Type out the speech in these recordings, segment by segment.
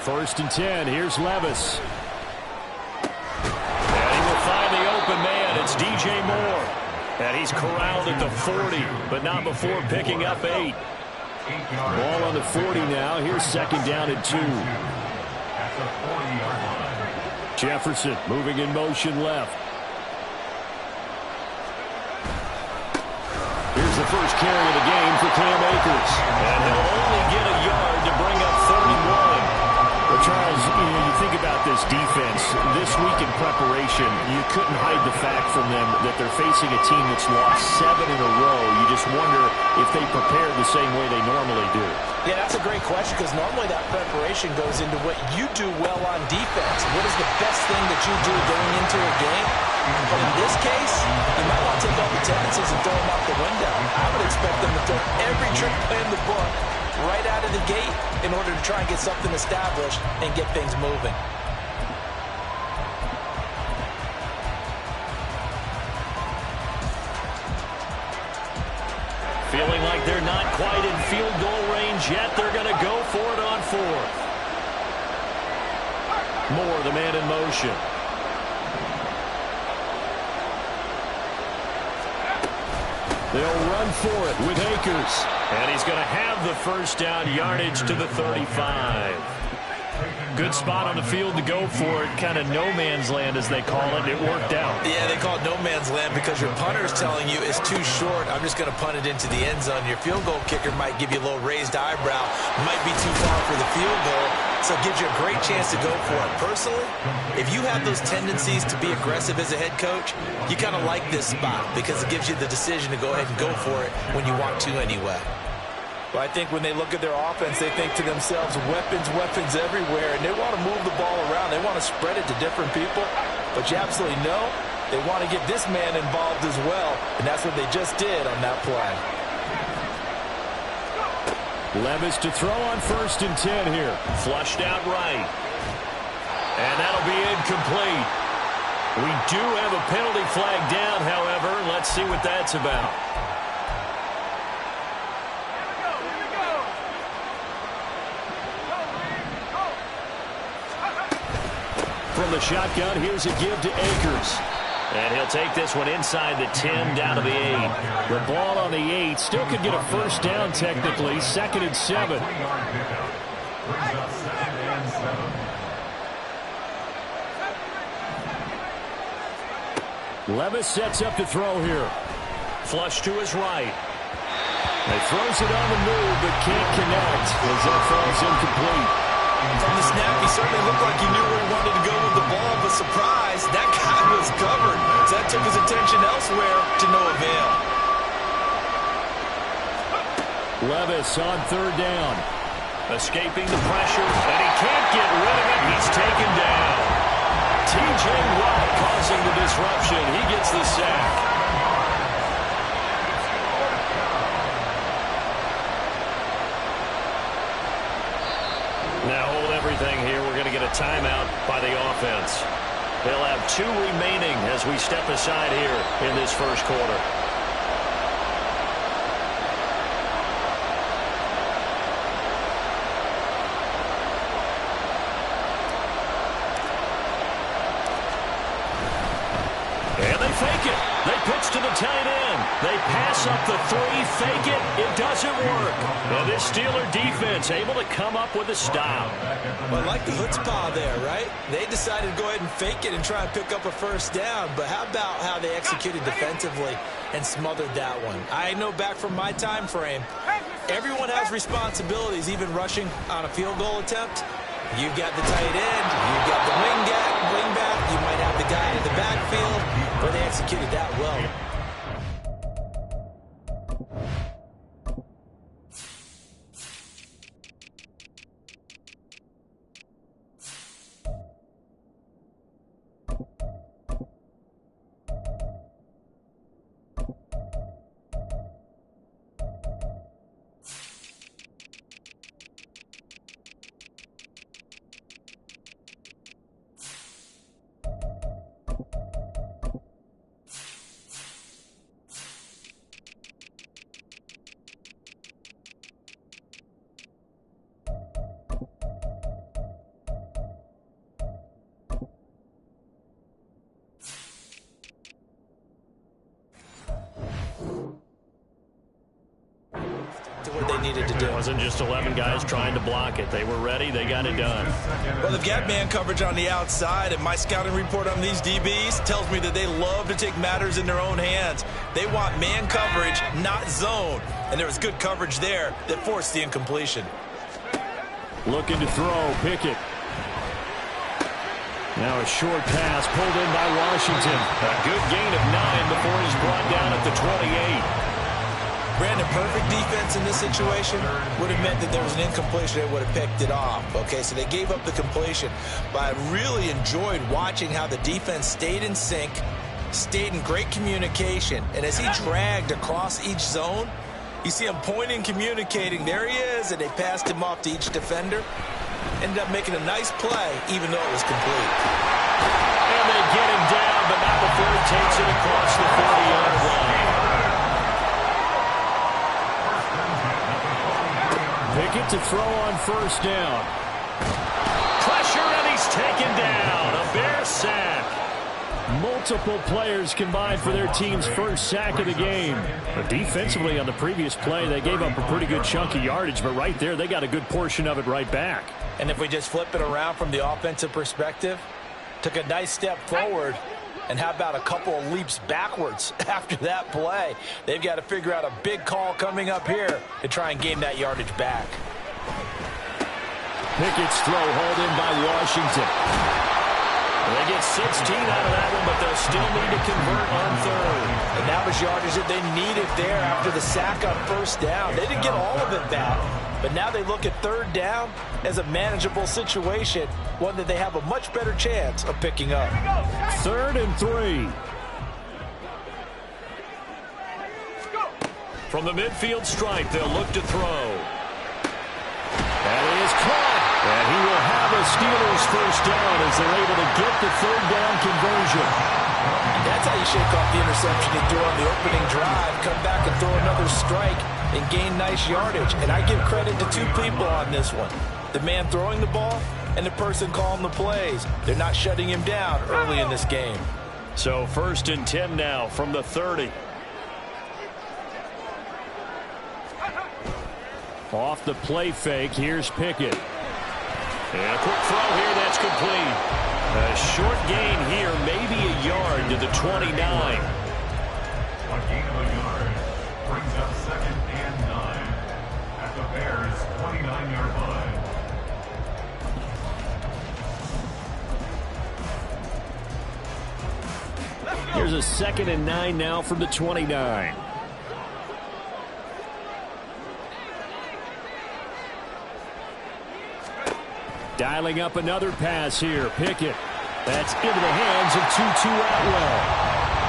First and 10. Here's Levis. And he will find the open man. It's DJ Moore. And he's corralled at the 40, but not before picking up 8. Ball on the 40 now. Here's second down and 2. Jefferson moving in motion left. Here's the first carry of the game for Cam Akers. And he'll only get a yard to bring up 31. Well, Charles, you think about this defense. This week in preparation, you couldn't hide the fact from them that they're facing a team that's lost 7 in a row. You just wonder if they prepared the same way they normally do. Yeah, that's a great question because normally that preparation goes into what you do well on defense. What is the best thing that you do going into a game? But in this case, you might want to take all the tendencies and throw them out the window. I would expect them to throw every trick play in the book right out of the gate in order to try and get something established and get things moving. Feeling like they're not quite in field goal range yet. They're going to go for it on 4th. Moore, the man in motion. They'll run for it with Akers. And he's going to have the first down yardage to the 35. Good spot on the field to go for it. Kind of no man's land, as they call it. It worked out. Yeah, they call it no man's land because your punter's telling you it's too short. I'm just going to punt it into the end zone. Your field goal kicker might give you a little raised eyebrow. Might be too far for the field goal. So it gives you a great chance to go for it. Personally, if you have those tendencies to be aggressive as a head coach, you kind of like this spot because it gives you the decision to go ahead and go for it when you want to anyway. Well, I think when they look at their offense, they think to themselves, weapons, weapons everywhere, and they want to move the ball around. They want to spread it to different people, but you absolutely know they want to get this man involved as well, and that's what they just did on that play. Levis to throw on first and 10 here. Flushed out right. And that'll be incomplete. We do have a penalty flag down, however. Let's see what that's about. From the shotgun, here's a give to Akers. And he'll take this one inside the 10, down to the 8. The ball on the 8. Still could get a first down technically. 2nd and 7. Levis sets up to throw here. Flush to his right. He throws it on the move, but can't connect as that falls incomplete. From the snap, he certainly looked like he knew where he wanted to go with the ball, but surprise, that guy was covered. So that took his attention elsewhere to no avail. Levis on 3rd down. Escaping the pressure, and he can't get rid of it. He's taken down. T.J. Watt causing the disruption. He gets the sack. Now hold everything here. We're going to get a timeout by the offense. They'll have 2 remaining as we step aside here in this first quarter. And they fake it. They pitch to the tight end. They pass up the 3, fake it. It doesn't work. And this Steeler defense able to come up with a stop. Well, I like the chutzpah there, right? They decided to go ahead and fake it and try and pick up a first down. But how about how they executed defensively and smothered that one? I know back from my time frame, everyone has responsibilities, even rushing on a field goal attempt. You've got the tight end, you've got the wing back, you might have the guy in the backfield, but they executed that well. what they needed to do. It wasn't just 11 guys trying to block it. They were ready. They got it done. Well, they've got man coverage on the outside, and my scouting report on these DBs tells me that they love to take matters in their own hands. They want man coverage, not zone. And there was good coverage there that forced the incompletion. Looking to throw, Pickett. Now a short pass pulled in by Washington. A good gain of 9 before he's brought down at the 28. Brandon, perfect defense in this situation would have meant that there was an incompletion. They would have picked it off. Okay, so they gave up the completion. But I really enjoyed watching how the defense stayed in sync, stayed in great communication. And as he dragged across each zone, you see him pointing, communicating. There he is, and they passed him off to each defender. Ended up making a nice play, even though it was complete. And they get him down, but not before he takes it across the 40-yard line. Pickett to throw on first down. Pressure, and he's taken down. A Bear sack. Multiple players combined for their team's first sack of the game. But defensively on the previous play, they gave up a pretty good chunk of yardage, but right there, they got a good portion of it right back. And if we just flip it around from the offensive perspective, took a nice step forward, and how about a couple of leaps backwards after that play? They've got to figure out a big call coming up here to try and gain that yardage back. Pickett's throw hauled in by Washington. They get 16 out of that one, but they'll still need to convert on third. And that was yardage that they needed there after the sack on first down. They didn't get all of it back, but now they look at third down as a manageable situation, one that they have a much better chance of picking up. 3rd and 3. From the midfield stripe, they'll look to throw. That is caught. And he will have a Steelers first down as they're able to get the third down conversion. That's how you shake off the interception you do on the opening drive, come back and throw another strike and gain nice yardage. And I give credit to two people on this one. The man throwing the ball and the person calling the plays. They're not shutting him down early in this game. So 1st and 10 now from the 30. Off the play fake, here's Pickett. And a quick throw here, that's complete. A short gain here, maybe a yard to the 29. A gain of a yard brings up 2nd and 9 at the Bears' 29-yard line. Here's a 2nd and 9 now from the 29. Dialing up another pass here. Pickett. That's into the hands of Tutu Atwell.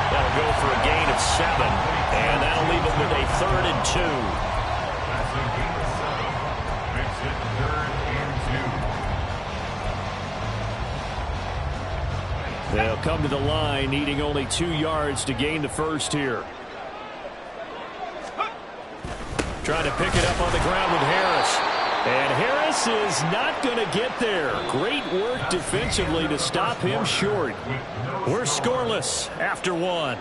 That'll go for a gain of 7. And that'll leave it with a 3rd and 2. That's a gain of 7. Makes it 3rd and 2. They'll come to the line, needing only 2 yards to gain the first here. Trying to pick it up on the ground with Harris. And Harris is not going to get there. Great work defensively to stop him short. We're scoreless after 1.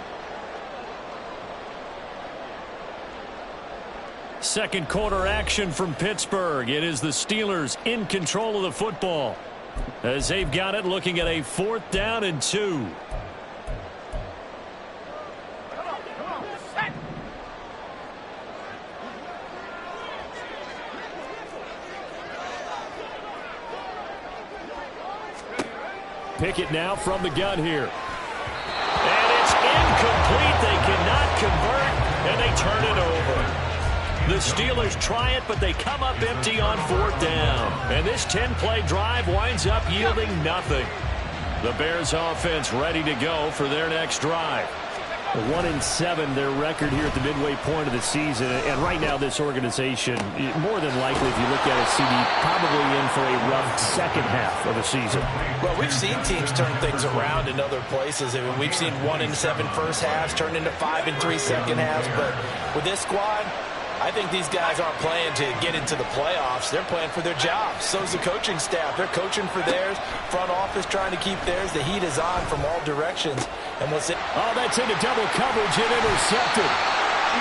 Second quarter action from Pittsburgh. It is the Steelers in control of the football as they've got it, looking at a 4th down and 2. Pickett now from the gun here. And it's incomplete. They cannot convert, and they turn it over. The Steelers try it, but they come up empty on 4th down. And this 10-play drive winds up yielding nothing. The Bears offense ready to go for their next drive. 1-7, their record here at the midway point of the season. And right now, this organization, more than likely, if you look at it, CD, probably in for a rough second half of the season. Well, we've seen teams turn things around in other places. I mean, we've seen 1-7 first halves turn into 5-3 second halves. But with this squad, I think these guys aren't playing to get into the playoffs. They're playing for their jobs. So's the coaching staff. They're coaching for theirs. Front office trying to keep theirs. The heat is on from all directions. And what's it? Oh, that's into double coverage and intercepted.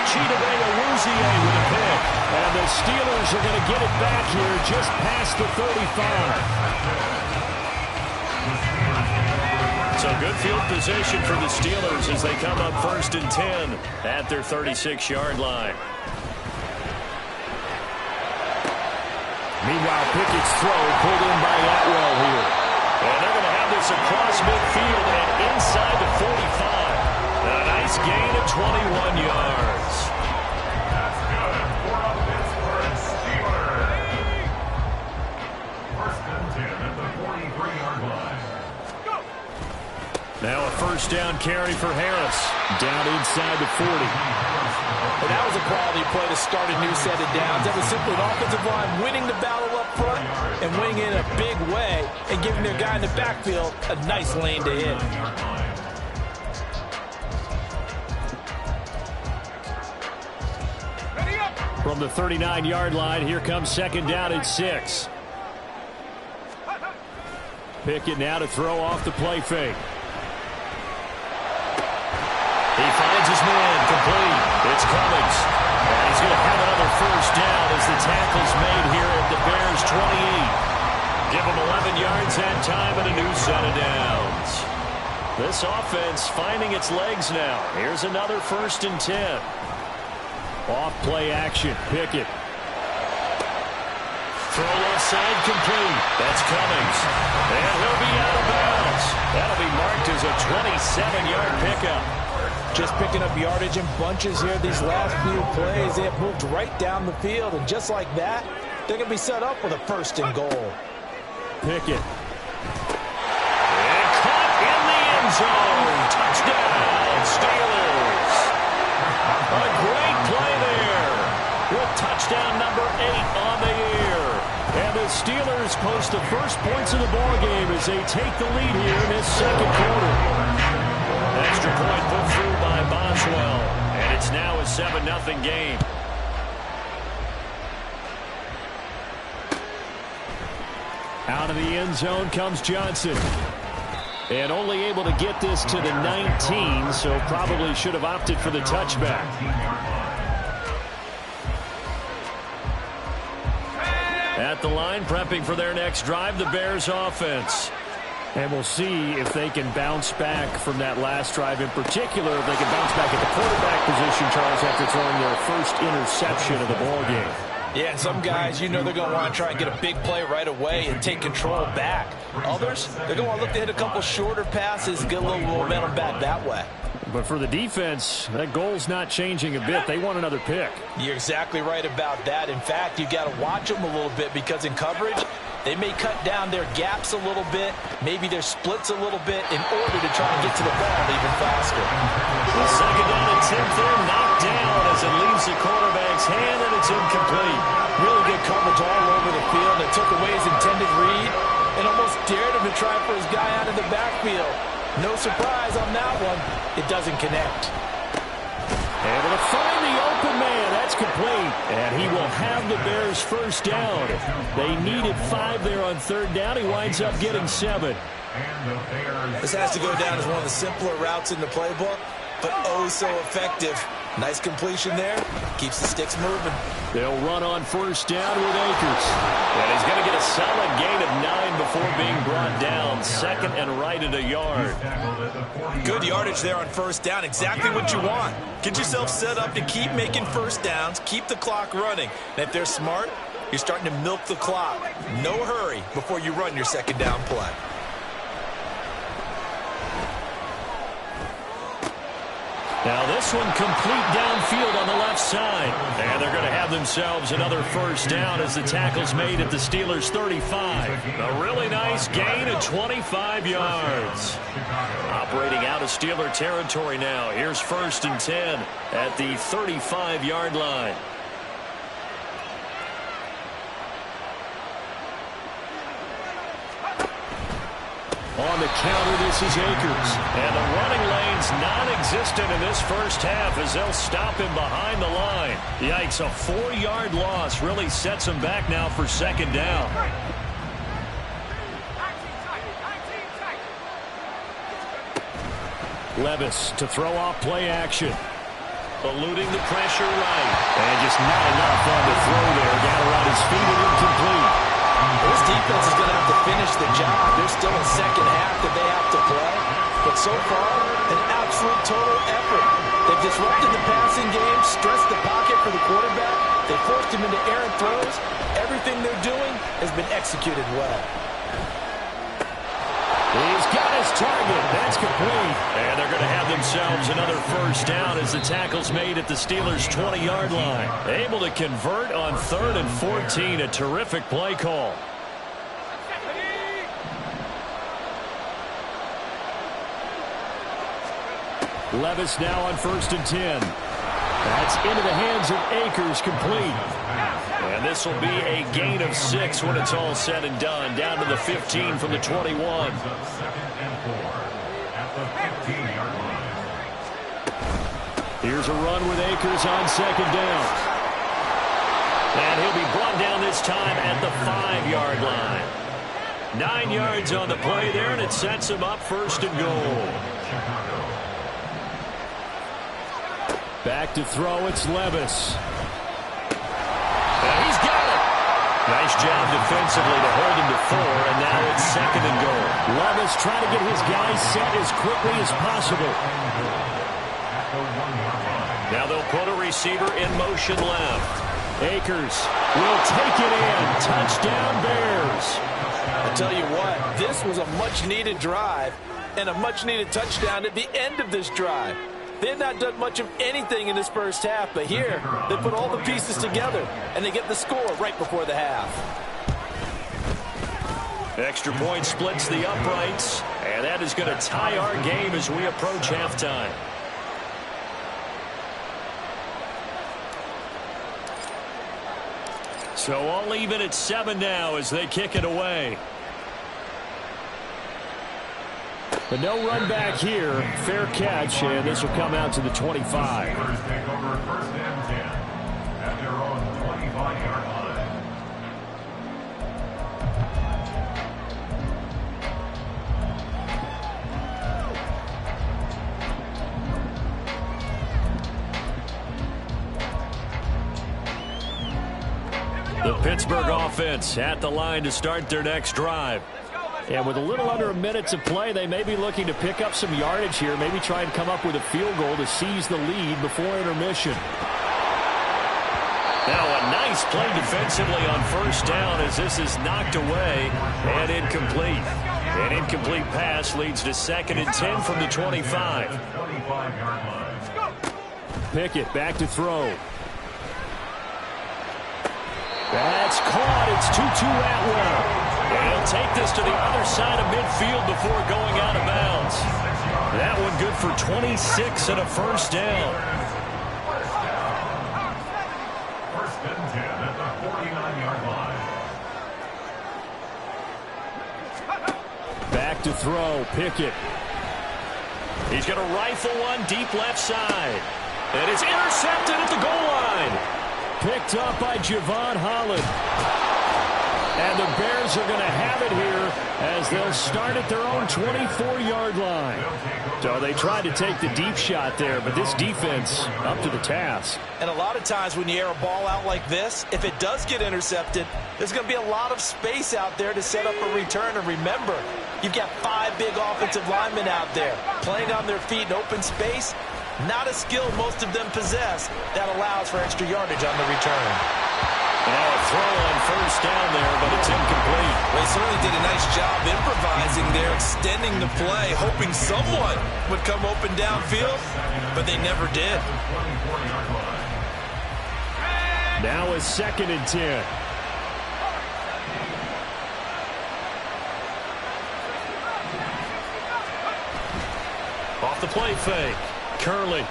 Chiedeway to lose Dozier with a pick. And the Steelers are going to get it back here just past the 35. So good field position for the Steelers as they come up 1st and 10 at their 36-yard line. Meanwhile, Pickett's throw pulled in by Atwell here. And they're going to have this across midfield and inside the 45. A nice gain of 21 yards. That's good for a Pittsburgh Steelers. 1st and 10 at the 43-yard line. Now a 1st down carry for Harris. Down inside the 40. And that was a quality play to start a new set of downs. That was simply an offensive line winning the battle up front and winning in a big way and giving their guy in the backfield a nice lane to hit. From the 39-yard line, here comes 2nd down and 6. Pickett now to throw off the play fake. He finds his man, complete. It's Cummings. And he's going to have another 1st down as the tackle's made here at the Bears' 28. Give him 11 yards that time and a new set of downs. This offense finding its legs now. Here's another 1st and 10. Off play action, Pickett. Throw left side complete. That's Cummings. And he'll be out of bounds. That'll be marked as a 27-yard pickup. Just picking up yardage in bunches here these last few plays. They have moved right down the field, and just like that, they're going to be set up with a 1st and goal. Pickett. And caught in the end zone. Touchdown, Steelers. A great play there with touchdown number 8 on the year. And the Steelers post the first points of the ballgame as they take the lead here in this 2nd quarter. Extra point put through by Boswell. And it's now a 7-0 game. Out of the end zone comes Johnson. And only able to get this to the 19, so probably should have opted for the touchback. At the line, prepping for their next drive, the Bears offense. And we'll see if they can bounce back from that last drive in particular, if they can bounce back at the quarterback position, Charles, after throwing their first interception of the ballgame. Yeah, and some guys, you know they're going to want to try and get a big play right away and take control back. Others, they're going to want to look to hit a couple shorter passes and get a little momentum back that way. But for the defense, that goal's not changing a bit. They want another pick. You're exactly right about that. In fact, you've got to watch them a little bit because in coverage, they may cut down their gaps a little bit, maybe their splits a little bit in order to try and get to the ball even faster. The 2nd down and 10 there, knocked down as it leaves the quarterback's hand, and it's incomplete. Really good coverage all over the field. It took away his intended read and almost dared him to try for his guy out of the backfield. No surprise on that one. It doesn't connect. Able to find the open man. That's complete. And he will have the Bears' 1st down. They needed 5 there on 3rd down. He winds up getting 7. This has to go down as one of the simpler routes in the playbook, but oh so effective. Nice completion there. Keeps the sticks moving. They'll run on 1st down with Akers. And he's going to get a solid gain of 9 before being brought down. 2nd and right at a yard. Good yardage there on 1st down. Exactly what you want. Get yourself set up to keep making 1st downs. Keep the clock running. And if they're smart, you're starting to milk the clock. No hurry before you run your 2nd down play. Now this one complete downfield on the left side. And they're going to have themselves another 1st down as the tackle's made at the Steelers' 35. A really nice gain of 25 yards. Operating out of Steeler territory now. Here's 1st and 10 at the 35-yard line. On the counter, this is Akers. And the running lane's non-existent in this 1st half as they'll stop him behind the line. Yikes, a 4-yard loss really sets him back now for 2nd down. Levis to throw off play action. Eluding the pressure right. And just not enough on the throw there. Got around his feet and incomplete. This defense is going to have to finish the job. There's still a second half that they have to play. But so far, an absolute total effort. They've disrupted the passing game, stressed the pocket for the quarterback. They forced him into errant throws. Everything they're doing has been executed well. He's got his target. That's complete. And they're going to have themselves another first down as the tackle's made at the Steelers' 20-yard line. Able to convert on 3rd and 14. A terrific play call. Levis now on 1st and 10. That's into the hands of Akers, complete. And this will be a gain of 6 when it's all said and done. Down to the 15 from the 21. 2nd and 4 at the 15-yard line. Here's a run with Akers on 2nd down. And he'll be brought down this time at the 5-yard line. 9 yards on the play there, and it sets him up 1st and goal. Back to throw, it's Levis. And he's got it. Nice job defensively to hold him to 4, and now it's 2nd and goal. Levis trying to get his guys set as quickly as possible. Now they'll put a receiver in motion left. Akers will take it in. Touchdown, Bears. I tell you what, this was a much-needed drive and a much-needed touchdown at the end of this drive. They had not done much of anything in this first half, but here they put all the pieces together, and they get the score right before the half. Extra point splits the uprights, and that is going to tie our game as we approach halftime. So all even at 7 now as they kick it away. But no run back here. Fair catch, and this will come out to the 25. Steelers take over 1st and 10 at their own 25-yard line. The Pittsburgh offense at the line to start their next drive. And with a little under a minute to play, they may be looking to pick up some yardage here, maybe try and come up with a field goal to seize the lead before intermission. Now a nice play defensively on 1st down as this is knocked away and incomplete. An incomplete pass leads to 2nd and 10 from the 25. Pickett back to throw. That's caught. It's Tutu Atwell. And he'll take this to the other side of midfield before going out of bounds. That one good for 26 and a first down. 1st and 10 at the 49-yard line. Back to throw, Pickett. He's going to rifle one deep left side. And it's intercepted at the goal line. Picked up by Javon Holland. And the Bears are going to have it here as they'll start at their own 24-yard line. So they tried to take the deep shot there, but this defense up to the task. And a lot of times when you air a ball out like this, if it does get intercepted, there's going to be a lot of space out there to set up a return. And remember, you've got 5 big offensive linemen out there playing on their feet in open space. Not a skill most of them possess that allows for extra yardage on the return. Now a throw on 1st down there, but it's incomplete. They certainly did a nice job improvising there, extending the play, hoping someone would come open downfield, but they never did. Now a 2nd and 10. Off the play fake. Curley.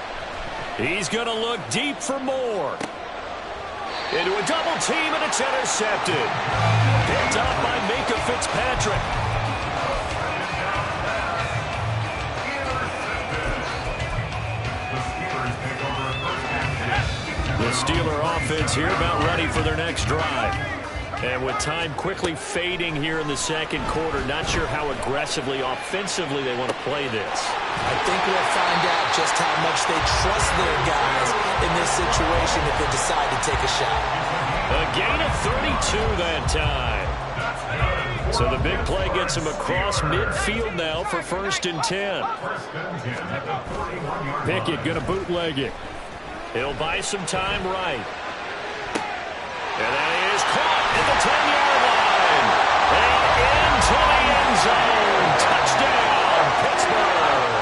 He's going to look deep for more. Into a double team, and it's intercepted. Picked up by Minka Fitzpatrick. The Steeler offense here about ready for their next drive. And with time quickly fading here in the second quarter, not sure how aggressively, offensively they want to play this. I think we'll find out just how much they trust their guys in this situation if they decide to take a shot. A gain of 32 that time. So the big play gets him across midfield now for 1st and 10. Pickett going to bootleg it. He'll buy some time right. And that is caught at the 10-yard line. And into the end zone. Touchdown, Pittsburgh.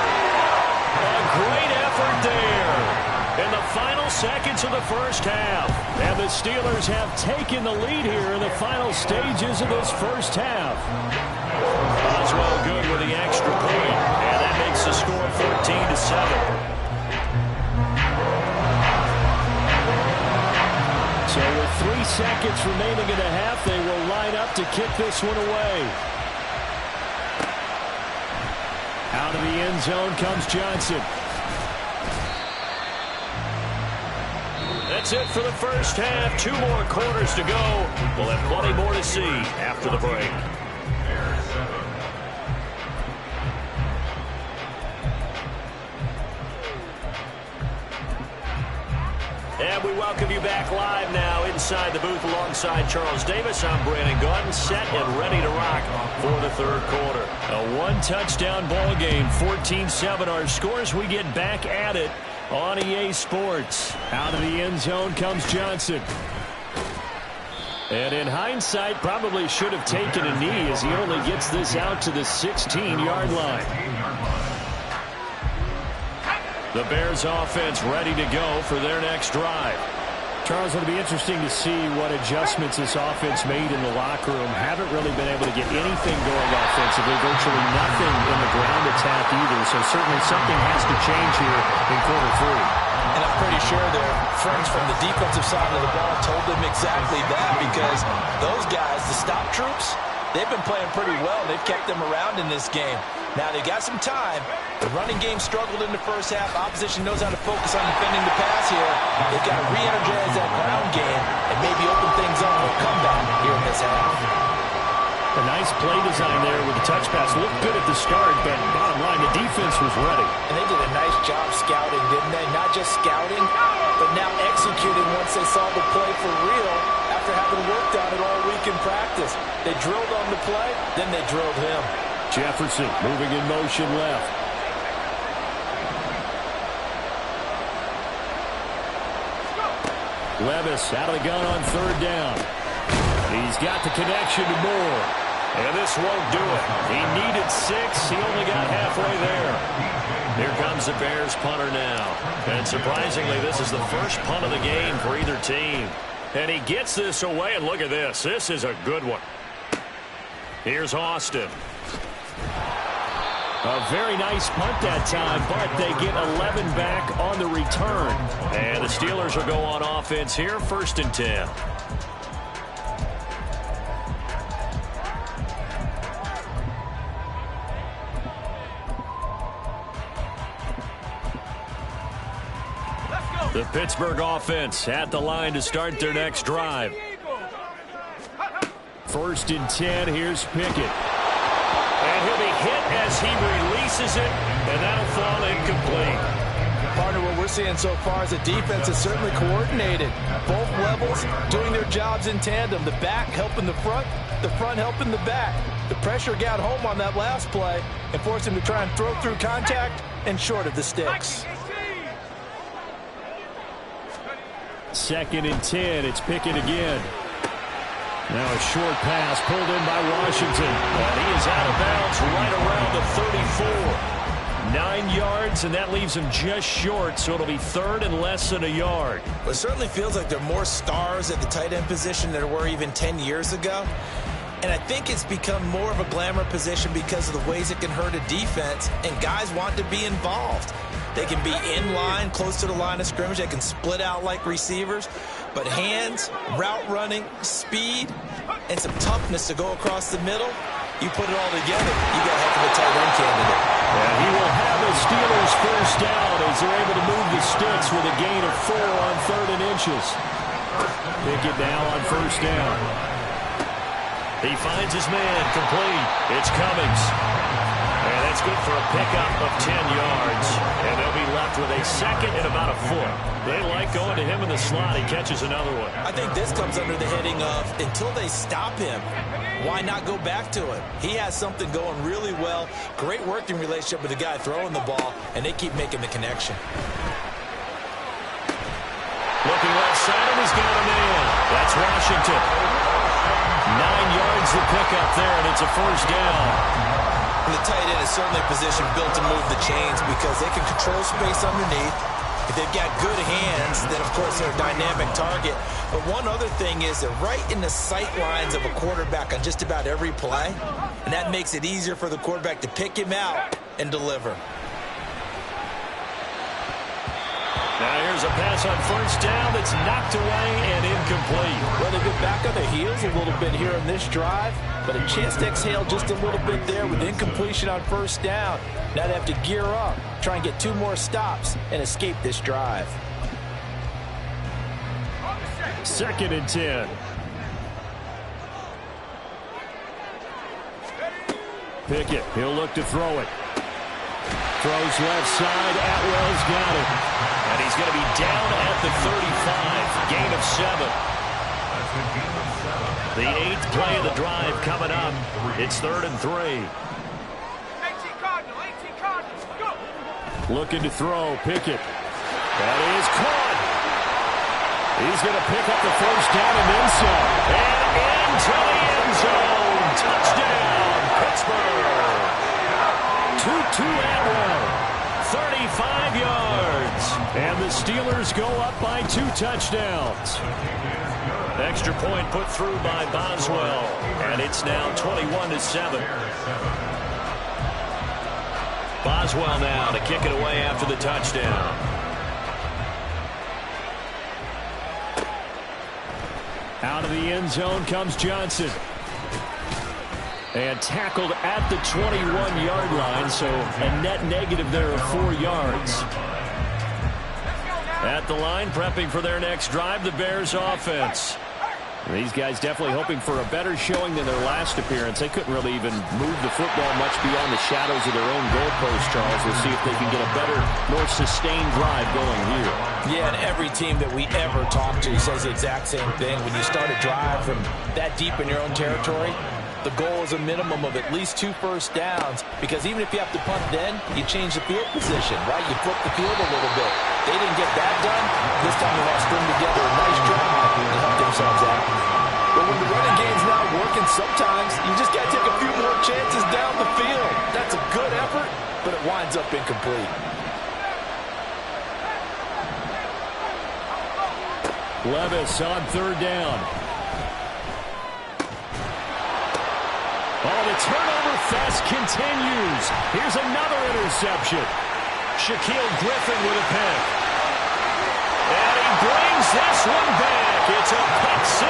A great effort there in the final seconds of the first half. And the Steelers have taken the lead here in the final stages of this first half. Oswell good with the extra point. And that makes the score 14-7. So with 3 seconds remaining in the half, they will line up to kick this one away. Out of the end zone comes Johnson. That's it for the first half. 2 more quarters to go. We'll have plenty more to see after the break. And we welcome you back live now inside the booth alongside Charles Davis. I'm Brandon Gaudin, set and ready to rock for the third quarter. A 1-touchdown ball game, 14-7 our scores. We get back at it on EA Sports. Out of the end zone comes Johnson. And in hindsight, probably should have taken a knee as he only gets this out to the 16-yard line. The Bears offense ready to go for their next drive. Charles, it'll be interesting to see what adjustments this offense made in the locker room. Haven't really been able to get anything going offensively, virtually nothing in the ground attack either. So certainly something has to change here in quarter 3. And I'm pretty sure their friends from the defensive side of the ball told them exactly that, because those guys, the stop troops, they've been playing pretty well. They've kept them around in this game. Now they got some time. The running game struggled in the first half. Opposition knows how to focus on defending the pass here. They've got to re-energize that ground game and maybe open things up for a comeback here in this half. A nice play design there with the touch pass. Looked good at the start, but bottom line, the defense was ready. And they did a nice job scouting, didn't they? Not just scouting, but now executing once they saw the play for real after having worked on it all week in practice. They drilled on the play, then they drilled him. Jefferson moving in motion left. Levis out of the gun on 3rd down. He's got the connection to Moore. And this won't do it. He needed 6. He only got halfway there. Here comes the Bears punter now. And surprisingly, this is the first punt of the game for either team. And he gets this away, and look at this. This is a good one. Here's Austin. A very nice punt that time, but they get 11 back on the return. And the Steelers will go on offense here, 1st and 10. The Pittsburgh offense at the line to start their next drive. 1st and 10, here's Pickett. And he'll be hit as he releases it, and that'll fall incomplete. Partner, what we're seeing so far is the defense is certainly coordinated. Both levels doing their jobs in tandem. The back helping the front helping the back. The pressure got home on that last play and forced him to try and throw through contact and short of the sticks. 2nd and 10, it's Pickett again. Now a short pass pulled in by Washington. And he is out of bounds right around the 34. 9 yards, and that leaves him just short, so it'll be 3rd and less than a yard. Well, it certainly feels like there are more stars at the tight end position than there were even 10 years ago. And I think it's become more of a glamour position because of the ways it can hurt a defense, and guys want to be involved. They can be in line, close to the line of scrimmage. They can split out like receivers. But hands, route running, speed, and some toughness to go across the middle, you put it all together, you got a heck of a tight end candidate. And he will have the Steelers 1st down as they're able to move the sticks with a gain of 4 on 3rd and inches. Pickett now on 1st down. He finds his man, complete. It's Cummings. And that's good for a pickup of 10 yards. And they'll be left with a second and about a foot. They like going to him in the slot. He catches another one. I think this comes under the heading of until they stop him, why not go back to him? He has something going really well. Great working relationship with the guy throwing the ball, and they keep making the connection. Looking left side, and he's got a man. That's Washington. 9 yards to pick up there, and it's a first down. And the tight end is certainly a position built to move the chains because they can control space underneath. If they've got good hands, then, of course, they're a dynamic target. But one other thing is they're right in the sight lines of a quarterback on just about every play, and that makes it easier for the quarterback to pick him out and deliver. Now here's a pass on first down that's knocked away and incomplete. Well, they've been back on their heels a little bit here in this drive, but a chance to exhale just a little bit there with incompletion on first down. Now they have to gear up, try and get 2 more stops, and escape this drive. 2nd and 10. Pickett, he'll look to throw it. Throws left side, Atwell's got it. And he's going to be down at the 35, gain of 7. The 8th play of the drive coming up. It's 3rd and 3. Looking to throw, Pickett. That is caught. He's going to pick up the first down and then some. And into the end zone. Touchdown, Pittsburgh. Tutu Atwell, 35 yards. And the Steelers go up by 2 touchdowns. Extra point put through by Boswell. And it's now 21-7. Boswell now to kick it away after the touchdown. Out of the end zone comes Johnson. And tackled at the 21-yard line, so a net negative there of 4 yards. At the line, prepping for their next drive, the Bears offense. These guys definitely hoping for a better showing than their last appearance. They couldn't really even move the football much beyond the shadows of their own goalpost, Charles. We'll see if they can get a better, more sustained drive going here. Yeah, and every team that we ever talk to says the exact same thing. When you start a drive from that deep in your own territory, the goal is a minimum of at least 2 first downs, because even if you have to punt then, you change the field position, right? You flip the field a little bit. They didn't get that done. This time they want to string together a nice drive and help themselves out. But when the running game's not working, sometimes you just got to take a few more chances down the field. That's a good effort, but it winds up incomplete. Levis on 3rd down. Oh, the turnover fest continues. Here's another interception. Shaquille Griffin with a pick. And he brings this one back. It's a pick 6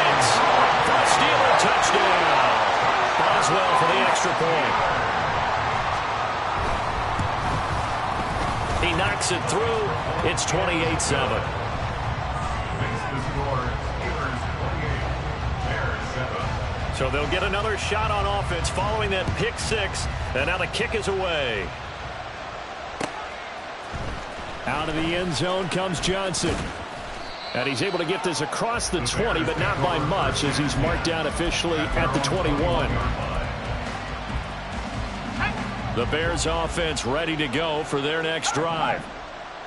for a Steeler touchdown. Boswell for the extra point. He knocks it through. It's 28-7. So they'll get another shot on offense following that pick 6. And now the kick is away. Out of the end zone comes Johnson. And he's able to get this across the 20, but not by much, as he's marked down officially at the 21. The Bears offense ready to go for their next drive.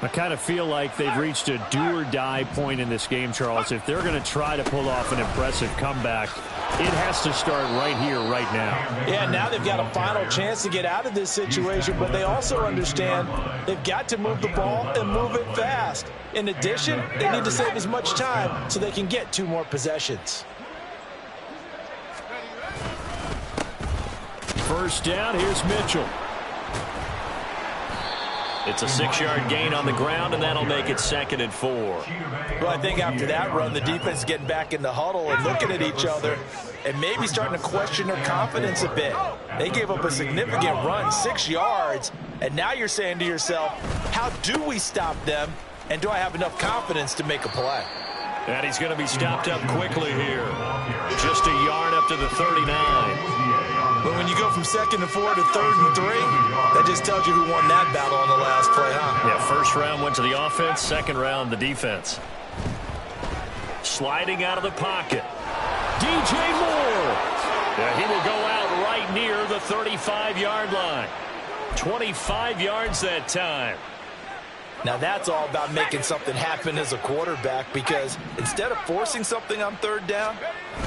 I kind of feel like they've reached a do-or-die point in this game, Charles. If they're going to try to pull off an impressive comeback, it has to start right here, right now. Yeah, now they've got a final chance to get out of this situation, but they also understand they've got to move the ball and move it fast. In addition, they need to save as much time so they can get 2 more possessions. First down, here's Mitchell. It's a 6-yard gain on the ground, and that'll make it 2nd and 4. Well, I think after that run, the defense is getting back in the huddle and looking at each other and maybe starting to question their confidence a bit. They gave up a significant run, 6 yards, and now you're saying to yourself, how do we stop them, and do I have enough confidence to make a play? And he's going to be stopped up quickly here. Just a yard up to the 39. But when you go from 2nd and 4 to 3rd and 3, that just tells you who won that battle on the last play, huh? Yeah, first round went to the offense, second round the defense. Sliding out of the pocket. DJ Moore. Yeah, he will go out right near the 35-yard line. 25 yards that time. Now that's all about making something happen as a quarterback, because instead of forcing something on 3rd down,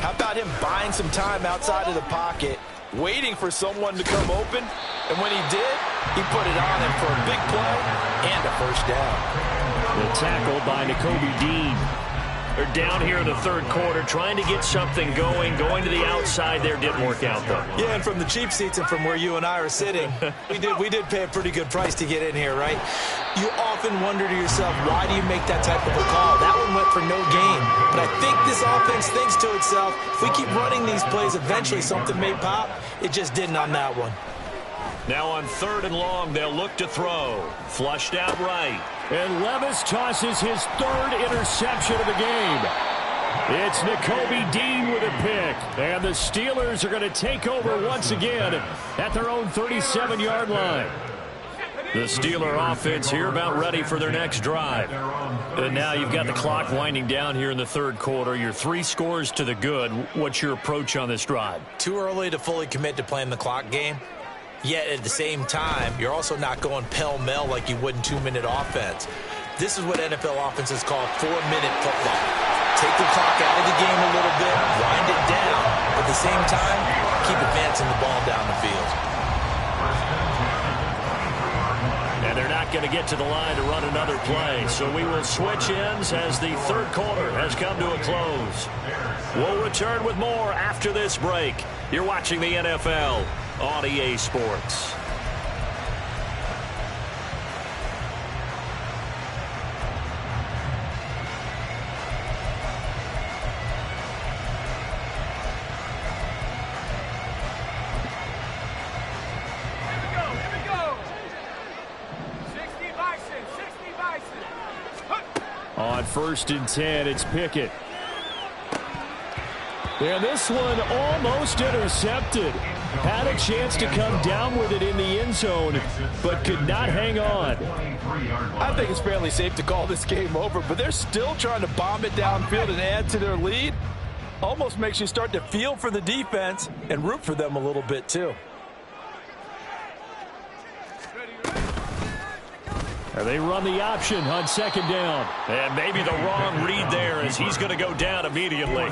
how about him buying some time outside of the pocket, waiting for someone to come open, and when he did, he put it on him for a big play and a first down. The tackle by Nakobe Dean. They're down here in the 3rd quarter, trying to get something going to the outside there. Didn't work out, though. Yeah, and from the cheap seats and from where you and I are sitting, we did pay a pretty good price to get in here, right? You often wonder to yourself, why do you make that type of a call? That one went for no gain. But I think this offense thinks to itself, if we keep running these plays, eventually something may pop. It just didn't on that one. Now on 3rd and long, they'll look to throw. Flushed out right. And Levis tosses his 3rd interception of the game. It's Nakobe Dean with a pick. And the Steelers are going to take over once again at their own 37-yard line. The Steeler offense here about ready for their next drive. And now you've got the clock winding down here in the 3rd quarter. You're 3 scores to the good. What's your approach on this drive? Too early to fully commit to playing the clock game. Yet at the same time, you're also not going pell-mell like you would in 2-minute offense. This is what NFL offenses call 4-minute football. Take the clock out of the game a little bit, wind it down. At the same time, keep advancing the ball down the field. And they're not going to get to the line to run another play. So we will switch ends as the 3rd quarter has come to a close. We'll return with more after this break. You're watching the NFL on EA Sports. On 1st and 10, it's Pickett. And this one almost intercepted. Had a chance to come down with it in the end zone, but could not hang on. I think it's fairly safe to call this game over, but they're still trying to bomb it downfield and add to their lead. Almost makes you start to feel for the defense and root for them a little bit too. They run the option on 2nd down. And maybe the wrong read there as he's going to go down immediately.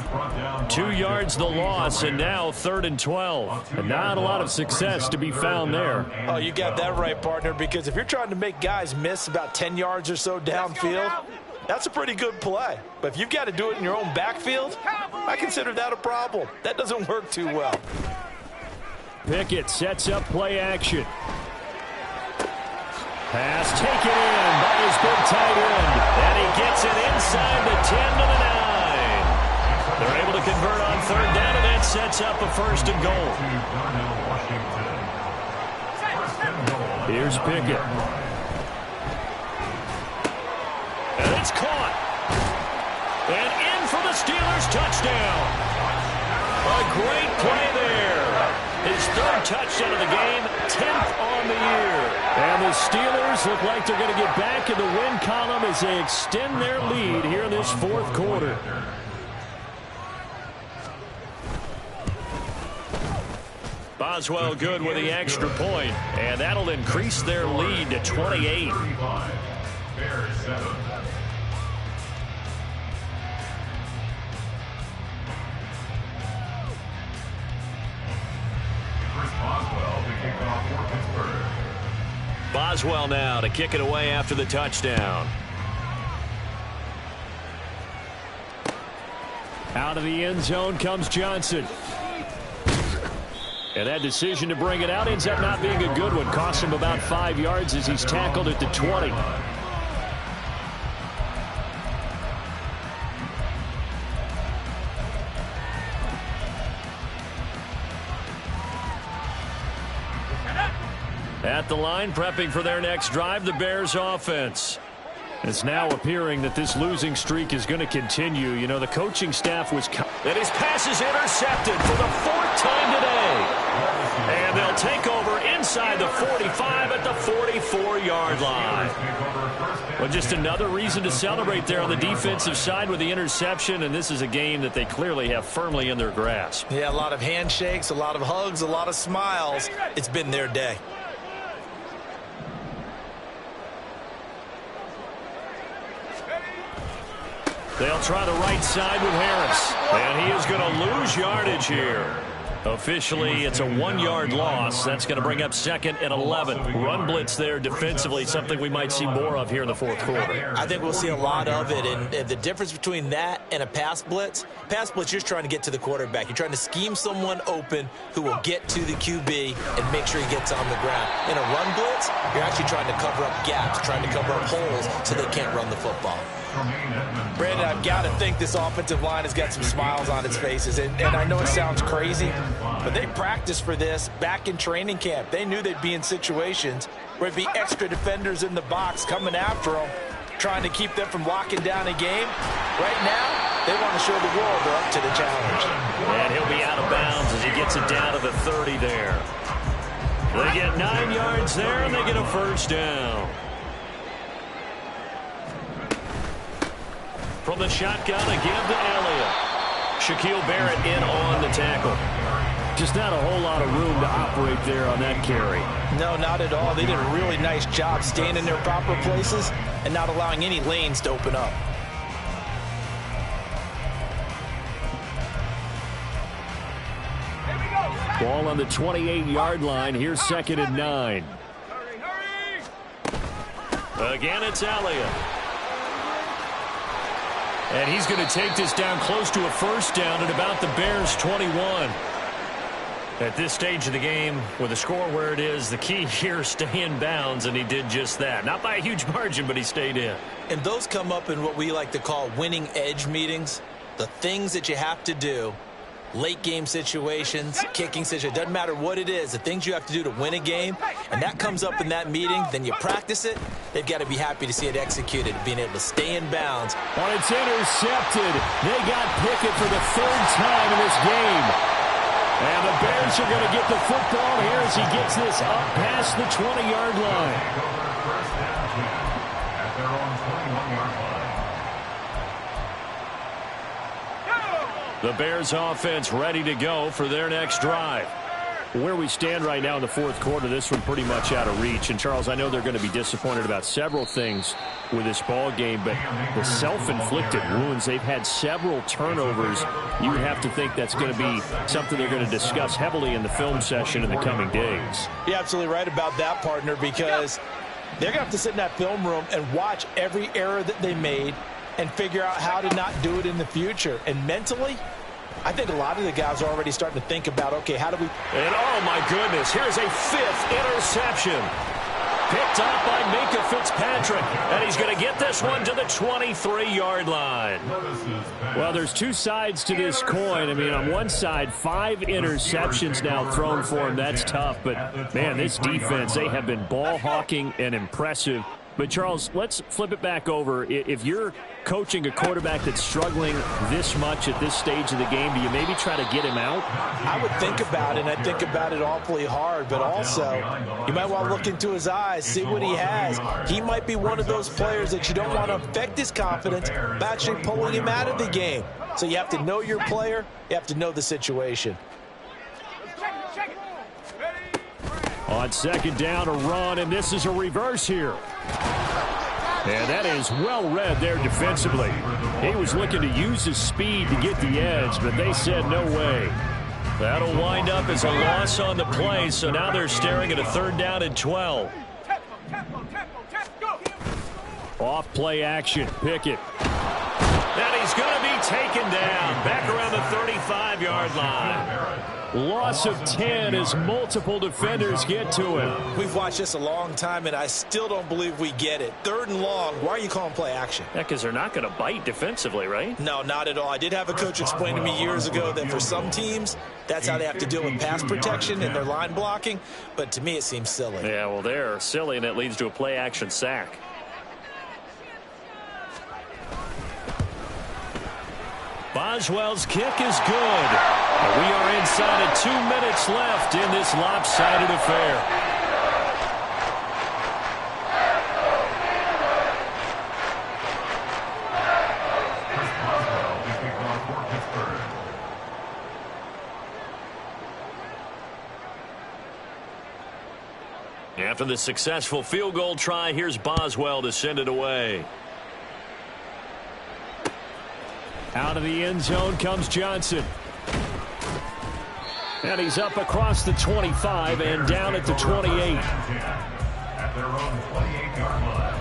2 yards the loss, and now 3rd and 12. And not a lot of success to be found there. Oh, you got that right, partner, because if you're trying to make guys miss about 10 yards or so downfield, that's a pretty good play. But if you've got to do it in your own backfield, I consider that a problem. That doesn't work too well. Pickett sets up play action. Pass taken in by his big tight end. And he gets it inside the 10 to the 9. They're able to convert on 3rd down, and that sets up a 1st and goal. Here's Pickett. And it's caught. And in for the Steelers touchdown. A great play there. His 3rd touchdown of the game, 10th on the year. And the Steelers look like they're going to get back in the win column as they extend their lead here in this 4th quarter. Boswell good with the extra point, and that'll increase their lead to 28. Boswell now to kick it away after the touchdown. Out of the end zone comes Johnson. And that decision to bring it out ends up not being a good one. Costs him about 5 yards as he's tackled at the 20. At the line, prepping for their next drive, the Bears offense. It's now appearing that this losing streak is going to continue. You know, the coaching staff was... And his pass is intercepted for the 4th time today. And they'll take over inside the 45 at the 44-yard line. Well, just another reason to celebrate there on the defensive side with the interception, and this is a game that they clearly have firmly in their grasp. Yeah, a lot of handshakes, a lot of hugs, a lot of smiles. It's been their day. They'll try the right side with Harris. And he is going to lose yardage here. Officially, it's a 1-yard loss. That's going to bring up 2nd and 11. Run blitz there defensively, something we might see more of here in the 4th quarter. I think we'll see a lot of it. And the difference between that and a pass blitz, you're just trying to get to the quarterback. You're trying to scheme someone open who will get to the QB and make sure he gets on the ground. In a run blitz, you're actually trying to cover up gaps, trying to cover up holes so they can't run the football. Brandon, I've got to think this offensive line has got some smiles on its faces. And I know it sounds crazy, but they practiced for this back in training camp. They knew they'd be in situations where it'd be extra defenders in the box coming after them, trying to keep them from locking down a game. Right now, they want to show the world they're up to the challenge. And he'll be out of bounds as he gets it down to the 30 there. They get 9 yards there, and they get a 1st down. From the shotgun, again to Elliott. Shaquille Barrett in on the tackle. Just not a whole lot of room to operate there on that carry. No, not at all. They did a really nice job staying in their proper places and not allowing any lanes to open up. Ball on the 28-yard line. Here's 2nd and 9. Again, it's Elliott. And he's going to take this down close to a 1st down at about the Bears' 21. At this stage of the game, with the score where it is, the key here is stay in bounds, and he did just that. Not by a huge margin, but he stayed in. And those come up in what we like to call winning edge meetings. The things that you have to do, late game situations, kicking situations, doesn't matter what it is, the things you have to do to win a game, and that comes up in that meeting, then you practice it. They've got to be happy to see it executed, being able to stay in bounds. Well, it's intercepted. They got Pickett for the 3rd time in this game. And the Bears are going to get the football here as he gets this up past the 20-yard line. At their own 21-yard line. The Bears offense ready to go for their next drive. Where we stand right now in the 4th quarter, this one pretty much out of reach. And, Charles, I know they're going to be disappointed about several things with this ball game, but the self-inflicted wounds, they've had several turnovers. You would have to think that's going to be something they're going to discuss heavily in the film session in the coming days. You're absolutely right about that, partner, because they're going to have to sit in that film room and watch every error that they made and figure out how to not do it in the future. And mentally, I think a lot of the guys are already starting to think about, okay, how do we... And, oh, my goodness, here's a 5th interception. Picked up by Minka Fitzpatrick. And he's going to get this one to the 23-yard line. Well, there's two sides to this coin. I mean, on one side, 5 interceptions now thrown for him. That's tough. But, man, this defense, they have been ball hawking and impressive. But, Charles, let's flip it back over. If you're coaching a quarterback that's struggling this much at this stage of the game, do you maybe try to get him out? I would think about it, and I think about it awfully hard. But also, you might want to look into his eyes, see what he has. He might be one of those players that you don't want to affect his confidence by actually pulling him out of the game. So you have to know your player. You have to know the situation. On 2nd down, a run, and this is a reverse here. And that is well read there defensively. He was looking to use his speed to get the edge, but they said no way. That'll wind up as a loss on the play, so now they're staring at a 3rd down and 12. Off play action, Pickett. And he's going to be taken down back around the 35-yard line. Loss of 10 as multiple defenders get to him. We've watched this a long time, and I still don't believe we get it. 3rd and long, why are you calling play action? Yeah, because they're not going to bite defensively, right? No, not at all. I did have a coach explain to me years ago that for some teams, that's how they have to deal with pass protection and their line blocking. But to me, it seems silly. Yeah, well, they're silly, and it leads to a play action sack. Boswell's kick is good. And we are inside of 2 minutes left in this lopsided affair. After the successful field goal try, here's Boswell to send it away. Out of the end zone comes Johnson. And he's up across the 25 and down at the 28. At their own 28-yard line.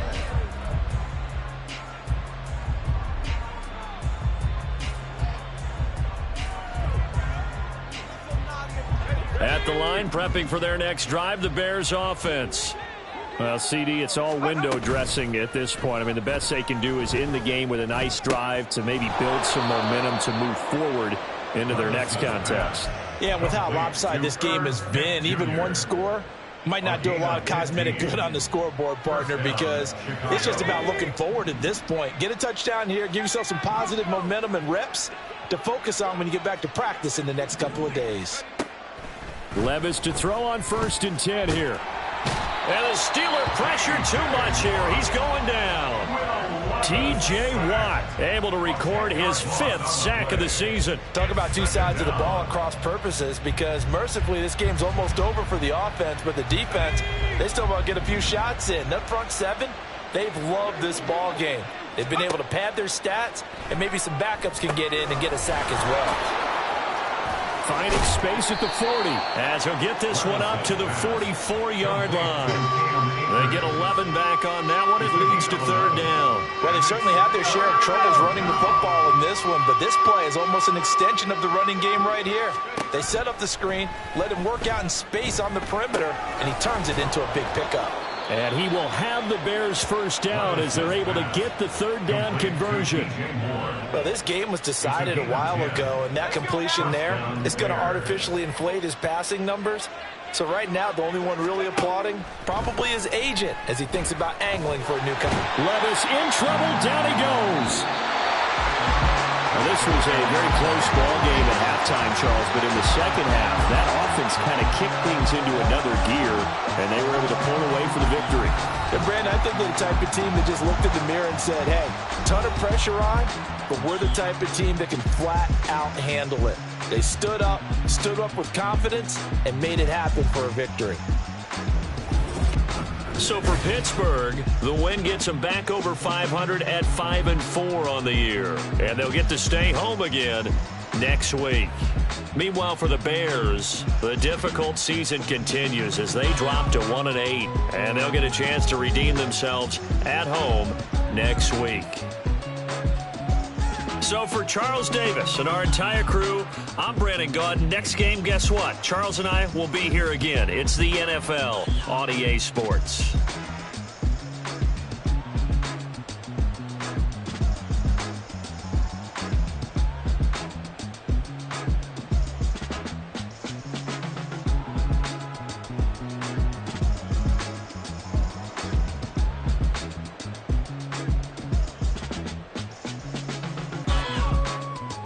At the line, prepping for their next drive, the Bears offense. Well, CD, it's all window dressing at this point. I mean, the best they can do is end the game with a nice drive to maybe build some momentum to move forward into their next contest. Yeah, with how lopsided this game has been, even one score might not do a lot of cosmetic good on the scoreboard, partner, because it's just about looking forward at this point. Get a touchdown here, give yourself some positive momentum and reps to focus on when you get back to practice in the next couple of days. Levis to throw on 1st and 10 here. And the Steeler pressure too much here. He's going down. T.J. Watt able to record his 5th sack of the season. Talk about two sides of the ball at cross purposes, because mercifully this game's almost over for the offense, but the defense, they still want to get a few shots in. That front 7, they've loved this ball game. They've been able to pad their stats, and maybe some backups can get in and get a sack as well. Finding space at the 40 as he'll get this one up to the 44-yard line. They get 11 back on that one. It leads to 3rd down. Well, they certainly had their share of troubles running the football in this one, but this play is almost an extension of the running game right here. They set up the screen, let him work out in space on the perimeter, and he turns it into a big pickup. And he will have the Bears 1st down as they're able to get the 3rd down conversion. Well, this game was decided a while ago, and that completion there is going to artificially inflate his passing numbers. So right now, the only one really applauding probably his agent as he thinks about angling for a new comer. Levis in trouble. Down he goes. Well, this was a very close ball game at halftime, Charles, but in the second half, that offense kind of kicked things into another gear, and they were able to pull away for the victory. And Brandon, I think they're the type of team that just looked in the mirror and said, hey, ton of pressure on, but we're the type of team that can flat out handle it. They stood up with confidence, and made it happen for a victory. So for Pittsburgh, the win gets them back over 500 at 5-4 on the year. And they'll get to stay home again next week. Meanwhile, for the Bears, the difficult season continues as they drop to 1-8. And they'll get a chance to redeem themselves at home next week. So for Charles Davis and our entire crew, I'm Brandon Gaudin. Next game, guess what? Charles and I will be here again. It's the NFL on EA Sports.